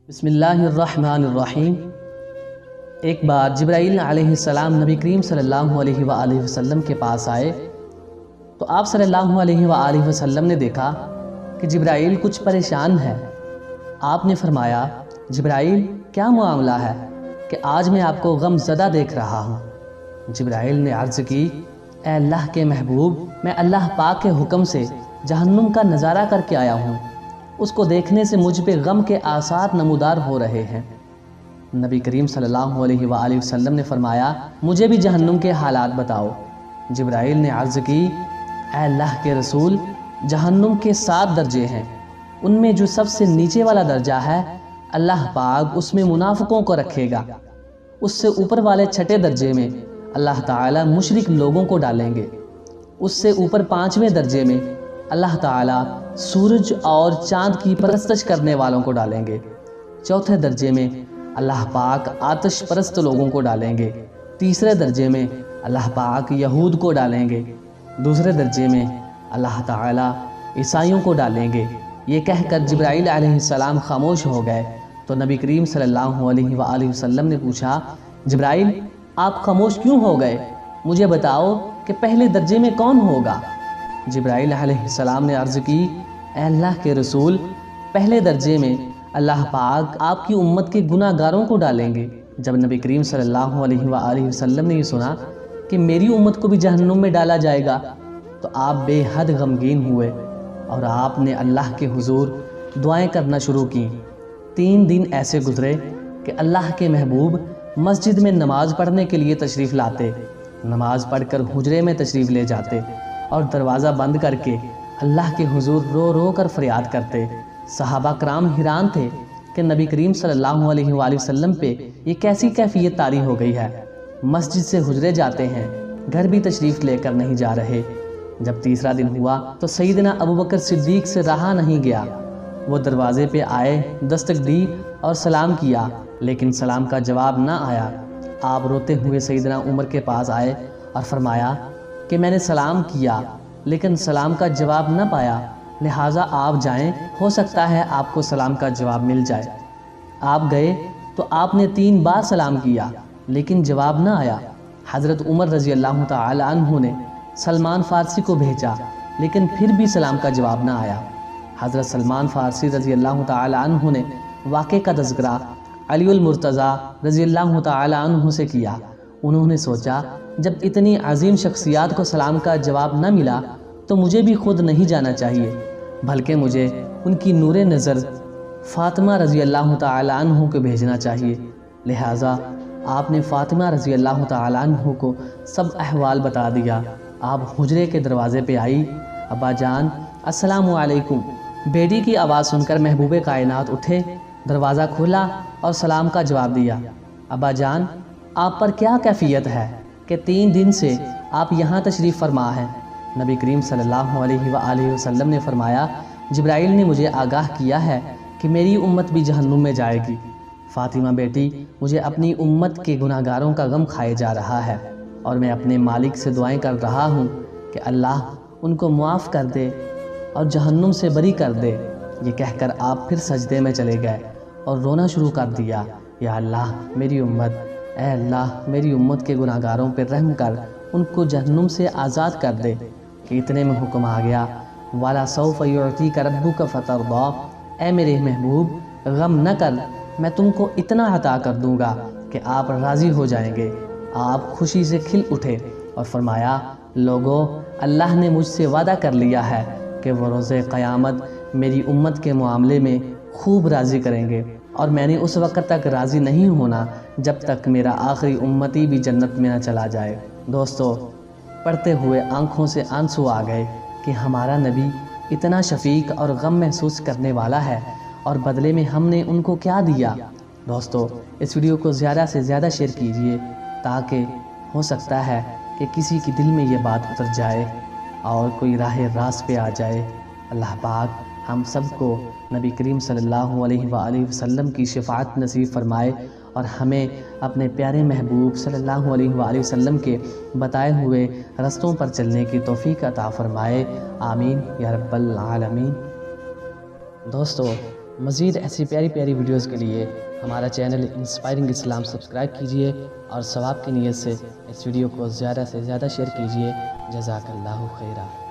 بسم اللہ الرحمن الرحیم۔ ایک بار جبرائیل علیہ السلام نبی کریم صلی اللہ علیہ وآلہ وسلم کے پاس آئے تو آپ صلی اللہ علیہ وآلہ وسلم نے دیکھا کہ جبرائیل کچھ پریشان ہے۔ آپ نے فرمایا، جبرائیل کیا معاملہ ہے کہ آج میں آپ کو غم زدہ دیکھ رہا ہوں؟ جبرائیل نے عرض کی، اے اللہ کے محبوب، میں اللہ پاک کے حکم سے جہنم کا نظارہ کر کے آیا ہوں، اس کو دیکھنے سے مجھ پہ غم کے آثار نمودار ہو رہے ہیں۔ نبی کریم صلی اللہ علیہ وآلہ وسلم نے فرمایا، مجھے بھی جہنم کے حالات بتاؤ۔ جبرائیل نے عرض کی، اے اللہ کے رسول، جہنم کے 7 درجے ہیں، ان میں جو سب سے نیچے والا درجہ ہے اللہ پاک اس میں منافقوں کو رکھے گا۔ اس سے اوپر والے 6 درجے میں اللہ تعالیٰ مشرک لوگوں کو ڈالیں گے۔ اس سے اوپر 5ویں درجے میں اللہ تعالیٰ سورج اور چاند کی پرستش کرنے والوں کو ڈالیں گے۔ 4تھے درجے میں اللہ پاک آتش پرست لوگوں کو ڈالیں گے۔ 3رے درجے میں اللہ پاک یہود کو ڈالیں گے۔ 2 درجے میں اللہ تعالیٰ عیسائیوں کو ڈالیں گے۔ یہ کہہ کر جبرائیل علیہ السلام خاموش ہو گئے تو نبی کریم صلی اللہ علیہ وآلہ وسلم نے پوچھا، جبرائیل آپ خاموش کیوں ہو گئے؟ مجھے بتاؤ کہ پہلے درجے میں کون ہوگا؟ جبرائیل علیہ السلام نے عرض کی، اے اللہ کے رسول، پہلے درجے میں اللہ پاک آپ کی امت کے گناہ گاروں کو ڈالیں گے۔ جب نبی کریم صلی اللہ علیہ وآلہ وسلم نے یہ سنا کہ میری امت کو بھی جہنم میں ڈالا جائے گا تو آپ بے حد غمگین ہوئے اور آپ نے اللہ کے حضور دعائیں کرنا شروع کی۔ 3 دن ایسے گزرے کہ اللہ کے محبوب مسجد میں نماز پڑھنے کے لیے تشریف لاتے، نماز پڑھ کر حجرے میں تشریف لے جاتے اور دروازہ بند کر کے اللہ کے حضور رو رو کر فریاد کرتے۔ صحابہ کرام حیران تھے کہ نبی کریم صلی اللہ علیہ وآلہ وسلم پہ یہ کیسی کیفیت طاری ہو گئی ہے، مسجد سے حجرے جاتے ہیں، گھر بھی تشریف لے کر نہیں جا رہے۔ جب 3را دن ہوا تو سیدنا ابوبکر صدیق سے رہا نہیں گیا، وہ دروازے پہ آئے، دستک دی اور سلام کیا، لیکن سلام کا جواب نہ آیا۔ آپ روتے ہوئے سیدنا عمر کے پاس آئے اور فرمایا کہ میں نے سلام کیا لیکن سلام کا جواب نہ پایا، لہٰذا آپ جائیں، ہو سکتا ہے آپ کو سلام کا جواب مل جائے۔ آپ گئے تو آپ نے 3 بار سلام کیا لیکن جواب نہ آیا۔ حضرت عمر رضی اللہ تعالی عنہ نے سلمان فارسی کو بھیجا لیکن پھر بھی سلام کا جواب نہ آیا۔ حضرت سلمان فارسی رضی اللہ تعالی عنہ نے واقعے کا تذکرہ علی المرتضیٰ رضی اللہ تعالی عنہ سے کیا۔ انہوں نے سوچا جب اتنی عظیم شخصیات کو سلام کا جواب نہ ملا تو مجھے بھی خود نہیں جانا چاہیے، بلکہ مجھے ان کی نور نظر فاطمہ رضی اللہ تعالی عنہ کو بھیجنا چاہیے۔ لہٰذا آپ نے فاطمہ رضی اللہ تعالی عنہ کو سب احوال بتا دیا۔ آپ حجرے کے دروازے پہ آئی، ابا جان السلام علیکم۔ بیٹی کی آواز سن کر محبوب کائنات اٹھے، دروازہ کھولا اور سلام کا جواب دیا۔ ابا جان آپ پر کیا کیفیت ہے کہ 3 دن سے آپ یہاں تشریف فرما ہیں؟ نبی کریم صلی اللہ علیہ وآلہ وسلم نے فرمایا، جبرائیل نے مجھے آگاہ کیا ہے کہ میری امت بھی جہنم میں جائے گی۔ فاطمہ بیٹی، مجھے اپنی امت کے گناہ گاروں کا غم کھائے جا رہا ہے اور میں اپنے مالک سے دعائیں کر رہا ہوں کہ اللہ ان کو معاف کر دے اور جہنم سے بری کر دے۔ یہ کہہ کر آپ پھر سجدے میں چلے گئے اور رونا شروع کر دیا، یا اللہ میری امت، اے اللہ میری امت کے گناہ گاروں پر رحم کر ان کو جہنم سے آزاد کر دے۔ کہ اتنے میں حکم آ گیا، وَلَا سَوْفَ يُعْطِيكَ رَبُّكَ فَتَرْضَىٰ، اے میرے محبوب غم نہ کر، میں تم کو اتنا عطا کر دوں گا کہ آپ راضی ہو جائیں گے۔ آپ خوشی سے کھل اٹھے اور فرمایا، لوگو اللہ نے مجھ سے وعدہ کر لیا ہے کہ وہ روز قیامت میری امت کے معاملے میں خوب راضی کریں گے، اور میں نے اس وقت تک راضی نہیں ہونا جب تک میرا آخری امتی بھی جنت میں نہ چلا جائے۔ دوستو، پڑھتے ہوئے آنکھوں سے آنسو آ گئے کہ ہمارا نبی اتنا شفیق اور غم محسوس کرنے والا ہے اور بدلے میں ہم نے ان کو کیا دیا۔ دوستو، اس ویڈیو کو زیادہ سے زیادہ شیئر کیجئے تاکہ ہو سکتا ہے کہ کسی کے دل میں یہ بات اتر جائے اور کوئی راہ راست پہ آ جائے۔ اللہ پاک ہم سب کو نبی کریم صلی اللہ علیہ وآلہ وسلم کی شفاعت نصیب فرمائے اور ہمیں اپنے پیارے محبوب صلی اللہ علیہ وآلہ وسلم کے بتائے ہوئے رستوں پر چلنے کی توفیق عطا فرمائے، آمین یا رب العالمین۔ دوستو، مزید ایسی پیاری پیاری ویڈیوز کے لیے ہمارا چینل انسپائرنگ اسلام سبسکرائب کیجئے اور ثواب کی نیت سے اس ویڈیو کو زیادہ سے زیادہ شیئر کیجئے۔ جزاک اللہ خیرہ۔